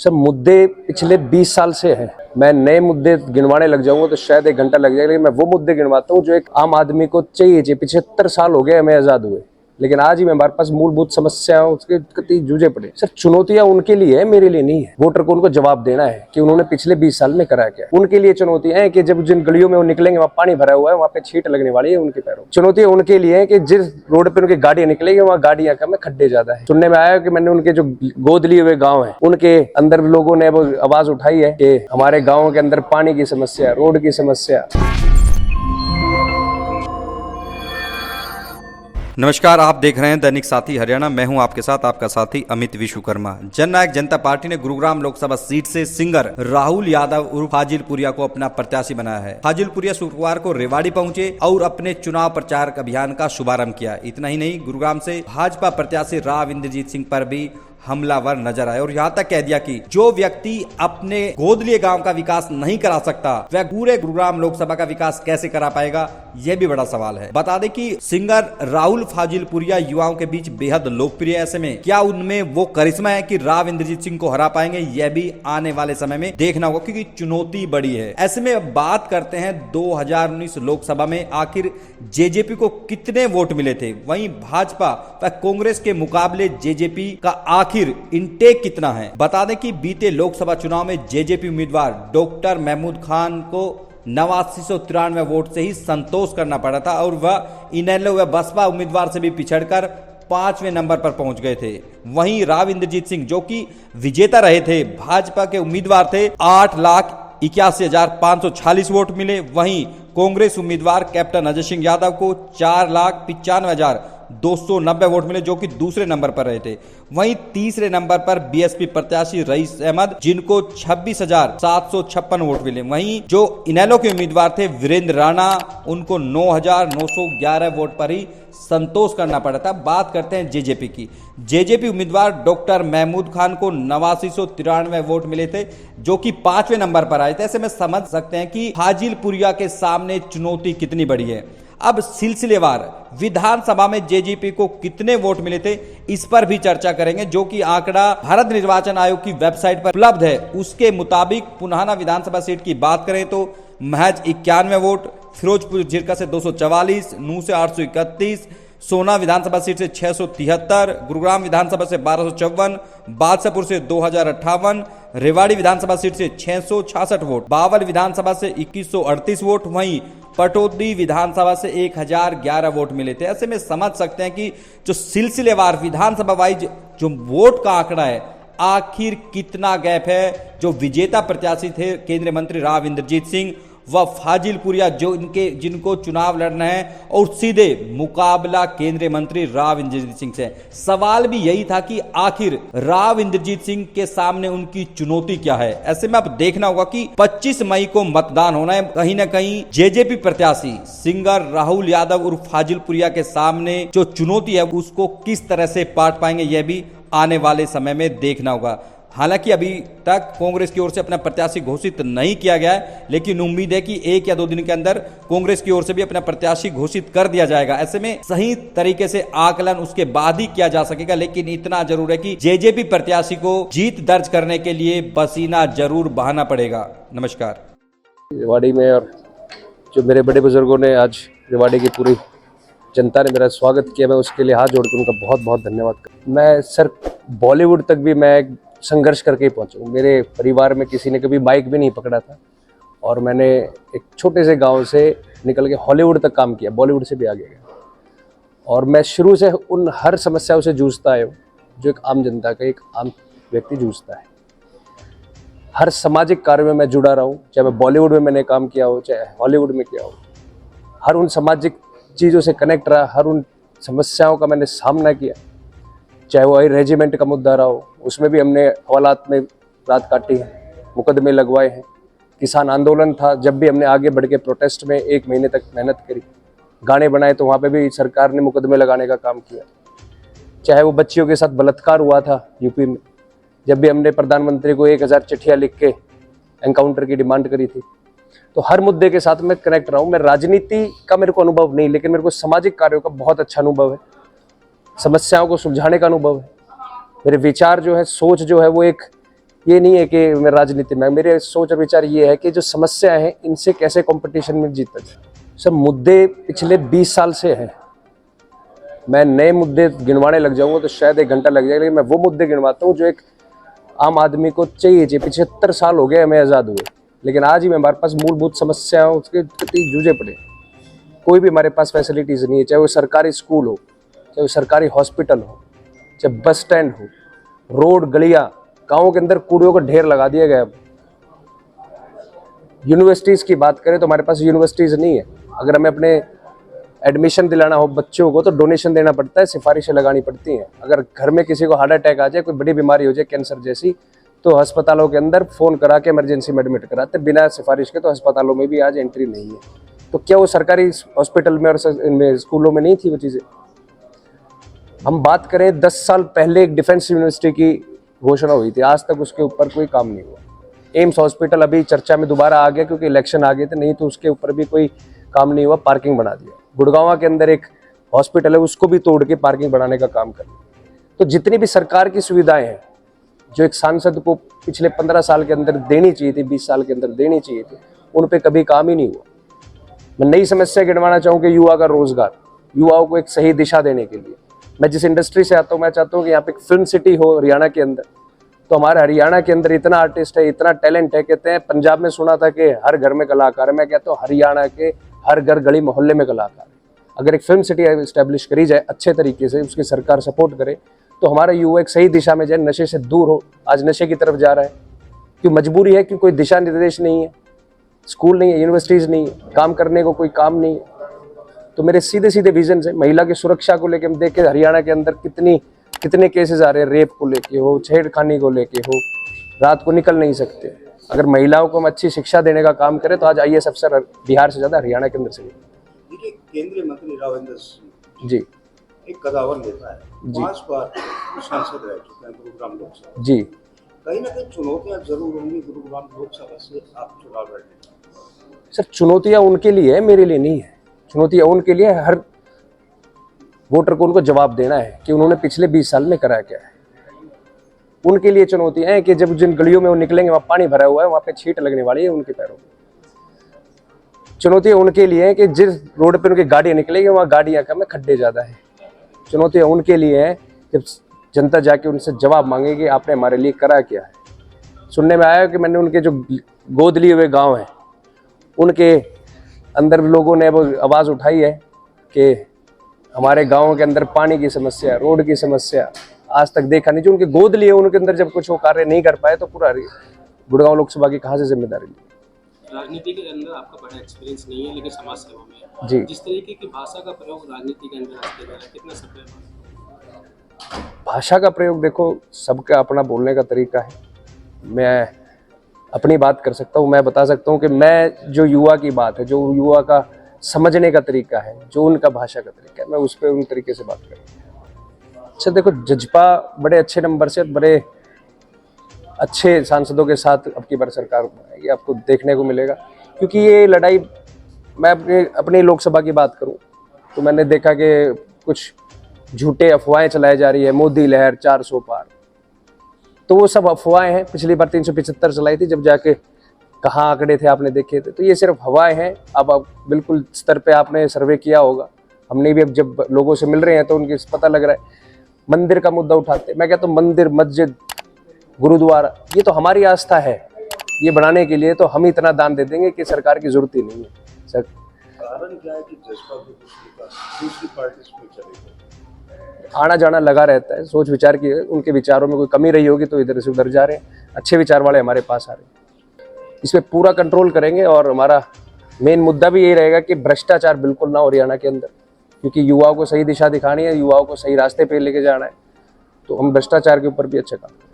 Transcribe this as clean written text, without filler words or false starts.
Sir मुद्दे पिछले 20 साल से हैं। मैं नए मुद्दे गिनवाने लग जाऊंगा तो शायद 1 घंटा लग जाएगा, लेकिन मैं वो मुद्दे गिनवाता हूँ जो एक आम आदमी को चाहिए। 75 साल हो गए हमें आजाद हुए, लेकिन आज ही हमारे पास मूलभूत समस्याओं के प्रति जूझे पड़े। सर चुनौतियां उनके लिए है, मेरे लिए नहीं है। वोटर को उनको जवाब देना है कि उन्होंने पिछले 20 साल में करा क्या। उनके लिए चुनौतियां हैं कि जब जिन गलियों में वो निकलेंगे वहाँ पानी भरा हुआ है, वहाँ पे छींट लगने वाली है उनके पैरों। चुनौतियां उनके लिए है कि जिस रोड पे उनकी गाड़ियां निकलेंगी वहाँ गाड़ियां कम है, खड्डे ज्यादा है। सुनने में आया कि मैंने उनके जो गोद लिए हुए गाँव है उनके अंदर लोगों ने आवाज उठाई है कि हमारे गाँव के अंदर पानी की समस्या, रोड की समस्या। नमस्कार, आप देख रहे हैं दैनिक साथी हरियाणा। मैं हूं आपके साथ आपका साथी अमित विश्वकर्मा। जननायक जनता पार्टी ने गुरुग्राम लोकसभा सीट से सिंगर राहुल यादव उर्फ फाजिलपुरिया को अपना प्रत्याशी बनाया है। फाजिलपुरिया शुक्रवार को रेवाड़ी पहुंचे और अपने चुनाव प्रचार अभियान का शुभारंभ किया। इतना ही नहीं, गुरुग्राम से भाजपा प्रत्याशी राव इंद्रजीत सिंह पर भी हमलावर नजर आए और यहाँ तक कह दिया कि जो व्यक्ति अपने गोद लिए गांव का विकास नहीं करा सकता वह पूरे गुरुग्राम लोकसभा का विकास कैसे करा पाएगा, यह भी बड़ा सवाल है। बता दें कि सिंगर राहुल फाजिलपुरिया युवाओं के बीच बेहद लोकप्रिय है। ऐसे में क्या उनमें वो करिश्मा है कि राव इंद्रजीत सिंह को हरा पाएंगे, यह भी आने वाले समय में देखना होगा, क्योंकि चुनौती बड़ी है। ऐसे में अब बात करते हैं 2019 लोकसभा में आखिर जेजेपी को कितने वोट मिले थे। वहीं भाजपा व कांग्रेस के मुकाबले जेजेपी का आखिर इनटेक कितना है। बता दें कि बीते लोकसभा चुनाव में जेजेपी उम्मीदवार डॉक्टर महमूद खान को 8993 वोट से ही संतोष करना पड़ा था और वह इनेलो व बसपा उम्मीदवार से भी पिछड़कर 5वें नंबर पर पहुंच गए थे। वहीं राव इंद्रजीत सिंह जो कि विजेता रहे थे, भाजपा के उम्मीदवार थे, 8,81,546 वोट मिले। वहीं कांग्रेस उम्मीदवार कैप्टन अजय सिंह यादव को 4,95,290 वोट मिले, जो कि दूसरे नंबर पर रहे थे। वहीं तीसरे नंबर पर बीएसपी प्रत्याशी रईस अहमद, जिनको 26,756 वोट मिले। वहीं जो इनेलो के उम्मीदवार थे वीरेंद्र राणा, उनको 9,911 वोट पर ही संतोष करना पड़ा था। बात करते हैं जेजेपी की। जेजेपी उम्मीदवार डॉक्टर महमूद खान को 8993 वोट मिले थे, जो कि 5वें नंबर पर आए थे। ऐसे में समझ सकते हैं कि फाजिलपुरिया के सामने चुनौती कितनी बड़ी है। अब सिलसिलेवार विधानसभा में जेजेपी को कितने वोट मिले थे, इस पर भी चर्चा करेंगे, जो कि आंकड़ा भारत निर्वाचन आयोग की वेबसाइट पर उपलब्ध है। उसके मुताबिक पुनाना विधानसभा सीट की बात करें तो महज 91 वोट, फिरोजपुर झिरका से 244, नूह से 831, सोना विधानसभा सीट से 673, गुरुग्राम विधानसभा से 1254, बादशाहपुर से 2058, रेवाड़ी विधानसभा सीट से 666 वोट, बावल विधानसभा से 2138 वोट, वहीं पटौदी विधानसभा से 1011 वोट मिले थे। ऐसे में समझ सकते हैं कि जो सिलसिलेवार विधानसभा वाइज जो वोट का आंकड़ा है, आखिर कितना गैप है। जो विजेता प्रत्याशी थे केंद्रीय मंत्री राव इंद्रजीत सिंह व फाजिलपुरिया जिनको चुनाव लड़ना है, और सीधे मुकाबला केंद्रीय मंत्री राव इंद्रजीत सिंह से। सवाल भी यही था कि आखिर राव इंद्रजीत सिंह के सामने उनकी चुनौती क्या है। ऐसे में अब देखना होगा कि 25 मई को मतदान होना है। कहीं ना कहीं जेजेपी प्रत्याशी सिंगर राहुल यादव उर्फ फाजिलपुरिया के सामने जो चुनौती है उसको किस तरह से पाट पाएंगे, यह भी आने वाले समय में देखना होगा। हालांकि अभी तक कांग्रेस की ओर से अपना प्रत्याशी घोषित नहीं किया गया है, लेकिन उम्मीद है कि 1 या 2 दिन के अंदर कांग्रेस की ओर से भी अपना प्रत्याशी घोषित कर दिया जाएगा। ऐसे में सही तरीके से आकलन उसके बाद ही किया जा सकेगा, लेकिन इतना जरूर है कि जेजेपी प्रत्याशी को जीत दर्ज करने के लिए पसीना जरूर बहाना पड़ेगा। नमस्कार। रेवाड़ी में और जो मेरे बड़े बुजुर्गों ने आज रेवाड़ी की पूरी जनता ने मेरा स्वागत किया, मैं उसके लिए हाथ जोड़कर उनका बहुत बहुत धन्यवाद करता। मैं सर बॉलीवुड तक भी मैं संघर्ष करके ही पहुंचा। मेरे परिवार में किसी ने कभी बाइक भी नहीं पकड़ा था और मैंने एक छोटे से गांव से निकल के हॉलीवुड तक काम किया, बॉलीवुड से भी आगे गया। और मैं शुरू से उन हर समस्याओं से जूझता आया हूँ जो एक आम जनता का, एक आम व्यक्ति जूझता है। हर सामाजिक कार्य में मैं जुड़ा रहा हूँ, चाहे मैं बॉलीवुड में मैंने काम किया हो, चाहे हॉलीवुड में किया हो। हर उन सामाजिक चीज़ों से कनेक्ट रहा, हर उन समस्याओं का मैंने सामना किया। चाहे वो रेजिमेंट का मुद्दा रहा हो, उसमें भी हमने हवालात में रात काटी है, मुकदमे लगवाए हैं। किसान आंदोलन था, जब भी हमने आगे बढ़ के प्रोटेस्ट में 1 महीने तक मेहनत करी, गाने बनाए, तो वहाँ पे भी सरकार ने मुकदमे लगाने का काम किया। चाहे वो बच्चियों के साथ बलात्कार हुआ था यूपी में, जब भी हमने प्रधानमंत्री को 1000 चिट्ठियाँ लिख के एनकाउंटर की डिमांड करी थी। तो हर मुद्दे के साथ मैं कनेक्ट रहा हूँ। मैं राजनीति का मेरे को अनुभव नहीं, लेकिन मेरे को सामाजिक कार्यों का बहुत अच्छा अनुभव है, समस्याओं को सुलझाने का अनुभव है। मेरे विचार जो है, सोच जो है, वो एक ये नहीं है कि मैं राजनीति में, मेरे सोच और विचार ये है कि जो समस्याएं हैं इनसे कैसे कंपटीशन में जीता जाए। सब मुद्दे पिछले 20 साल से हैं। मैं नए मुद्दे गिनवाने लग जाऊंगा तो शायद 1 घंटा लग जाएगा, लेकिन मैं वो मुद्दे गिनवाता हूँ जो एक आम आदमी को चाहिए। 75 साल हो गए हमें आज़ाद हुए, लेकिन आज ही हमारे पास मूलभूत समस्याओं उसके प्रति जूझे पड़े। कोई भी हमारे पास फैसिलिटीज़ नहीं है, चाहे वो सरकारी स्कूल हो, चाहे वो सरकारी हॉस्पिटल हो, चाहे बस स्टैंड हो, रोड गलियाँ, गाँव के अंदर कूड़ों का ढेर लगा दिया गया। यूनिवर्सिटीज़ की बात करें तो हमारे पास यूनिवर्सिटीज़ नहीं है। अगर हमें अपने एडमिशन दिलाना हो बच्चों को तो डोनेशन देना पड़ता है, सिफारिशें लगानी पड़ती हैं। अगर घर में किसी को हार्ट अटैक आ जाए, कोई बड़ी बीमारी हो जाए कैंसर जैसी, तो अस्पतालों के अंदर फ़ोन करा के इमरजेंसी में एडमिट कराते, बिना सिफारिश के तो अस्पतालों में भी आज एंट्री नहीं है। तो क्या वो सरकारी हॉस्पिटल में और स्कूलों में नहीं थी वो चीज़ें? हम बात करें 10 साल पहले एक डिफेंस यूनिवर्सिटी की घोषणा हुई थी, आज तक उसके ऊपर कोई काम नहीं हुआ। एम्स हॉस्पिटल अभी चर्चा में दोबारा आ गया क्योंकि इलेक्शन आ गए थे, नहीं तो उसके ऊपर भी कोई काम नहीं हुआ, पार्किंग बना दिया। गुड़गांव के अंदर एक हॉस्पिटल है, उसको भी तोड़ के पार्किंग बनाने का काम कर। तो जितनी भी सरकार की सुविधाएं हैं जो एक सांसद को पिछले 15 साल के अंदर देनी चाहिए थी, 20 साल के अंदर देनी चाहिए थी, उन पे कभी काम ही नहीं हुआ। मैं नई समस्या गिनवाना चाहूँ कि युवा का रोजगार, युवाओं को एक सही दिशा देने के लिए मैं जिस इंडस्ट्री से आता हूँ, मैं चाहता हूँ कि यहाँ पे एक फिल्म सिटी हो हरियाणा के अंदर। तो हमारे हरियाणा के अंदर इतना आर्टिस्ट है, इतना टैलेंट है। कहते हैं पंजाब में सुना था कि हर घर में कलाकार है, मैं कहता हूँ हरियाणा के हर घर गली मोहल्ले में कलाकार है। अगर एक फिल्म सिटी इस्टेब्लिश करी जाए अच्छे तरीके से, उसकी सरकार सपोर्ट करे, तो हमारा युवा एक सही दिशा में जाए, नशे से दूर हो। आज नशे की तरफ जा रहा है, क्यों? मजबूरी है कि कोई दिशा निर्देश नहीं है, स्कूल नहीं है, यूनिवर्सिटीज़ नहीं है, काम करने को कोई काम नहीं है। तो मेरे सीधे सीधे विजन से महिला की सुरक्षा को लेकर हम देखें हरियाणा के अंदर कितने केसेस आ रहे हैं, रेप को लेके हो, छेड़खानी को लेके हो, रात को निकल नहीं सकते। अगर महिलाओं को हम अच्छी शिक्षा देने का काम करें तो आज IAS अफसर बिहार से ज़्यादा हरियाणा के अंदर से। देखिए, केंद्रीय मंत्री राघवेंद्र सिंह जी एक कदावर नेता है, जी। 5 बार सांसद रह चुके हैं गुरुग्राम लोकसभा। जी, कहीं ना कहीं चुनौतियां जरूर होंगी गुरुग्राम लोकसभा से आप चुनाव लड़ने। सर चुनौतियाँ उनके लिए है, मेरे लिए नहीं है। चुनौतियाँ उनके लिए है, हर वोटर को उनको जवाब देना है कि उन्होंने पिछले 20 साल में करा क्या है। उनके लिए चुनौतियाँ हैं कि जब जिन गलियों में वो निकलेंगे वहाँ पानी भरा हुआ है, वहाँ पे छींट लगने वाली है उनके पैरों में। चुनौतियाँ उनके लिए है कि जिस रोड पर उनकी गाड़ियाँ निकलेंगी वहाँ गाड़ियाँ कम है, खड्डे ज़्यादा है। चुनौतियाँ उनके लिए है जब जनता जाके उनसे जवाब मांगेगी आपने हमारे लिए करा क्या है। सुनने में आया कि मैंने उनके जो गोद लिए हुए गाँव हैं उनके अंदर लोगों ने वो आवाज़ उठाई है कि हमारे गाँव के अंदर पानी की समस्या, रोड की समस्या आज तक देखा नहीं। जो उनके गोद लिए उनके अंदर जब कुछ वो कार्य नहीं कर पाए तो पूरा गुड़गांव लोकसभा की कहाँ से जिम्मेदारी ली? राजनीति के अंदर आपका बड़ा एक्सपीरियंस नहीं है, लेकिन समाज सेवा में है। जी। जिस तरीके की भाषा का प्रयोग राजनीति के अंदर आज किया जा रहा है, कितना सभ्य है? भाषा का प्रयोग देखो, सबका अपना बोलने का तरीका है। मैं अपनी बात कर सकता हूँ, मैं बता सकता हूँ कि मैं जो युवा की बात है, जो युवा का समझने का तरीका है, जो उनका भाषा का तरीका है, मैं उस पर उन तरीके से बात करूँ। अच्छा देखो, जजपा बड़े अच्छे नंबर से बड़े अच्छे सांसदों के साथ अब की बार सरकार बनाएगी, आपको देखने को मिलेगा। क्योंकि ये लड़ाई, मैं अपनी लोकसभा की बात करूं तो मैंने देखा कि कुछ झूठे अफवाहें चलाई जा रही है, मोदी लहर 400 पार, तो वो सब अफवाहें हैं। पिछली बार 375 चलाई थी, जब जाके कहाँ आंकड़े थे आपने देखे थे। तो ये सिर्फ हवाएं हैं। अब बिल्कुल स्तर पे आपने सर्वे किया होगा, हमने भी अब जब लोगों से मिल रहे हैं तो उनके पता लग रहा है। मंदिर का मुद्दा उठाते, मैं कहता हूँ मंदिर, मस्जिद, गुरुद्वारा, ये तो हमारी आस्था है। ये बनाने के लिए तो हम इतना दान दे देंगे कि सरकार की जरूरत ही नहीं है। सर कारण क्या है कि जज्बा को दूसरी पार्टी में चलेगी? आना जाना लगा रहता है, सोच विचार की उनके विचारों में कोई कमी रही होगी तो इधर से उधर जा रहे हैं। अच्छे विचार वाले हमारे पास आ रहे हैं, इस पर पूरा कंट्रोल करेंगे। और हमारा मेन मुद्दा भी यही रहेगा कि भ्रष्टाचार बिल्कुल ना हो हरियाणा के अंदर, क्योंकि युवाओं को सही दिशा दिखानी है, युवाओं को सही रास्ते पे लेके जाना है। तो हम भ्रष्टाचार के ऊपर भी अच्छा काम करें।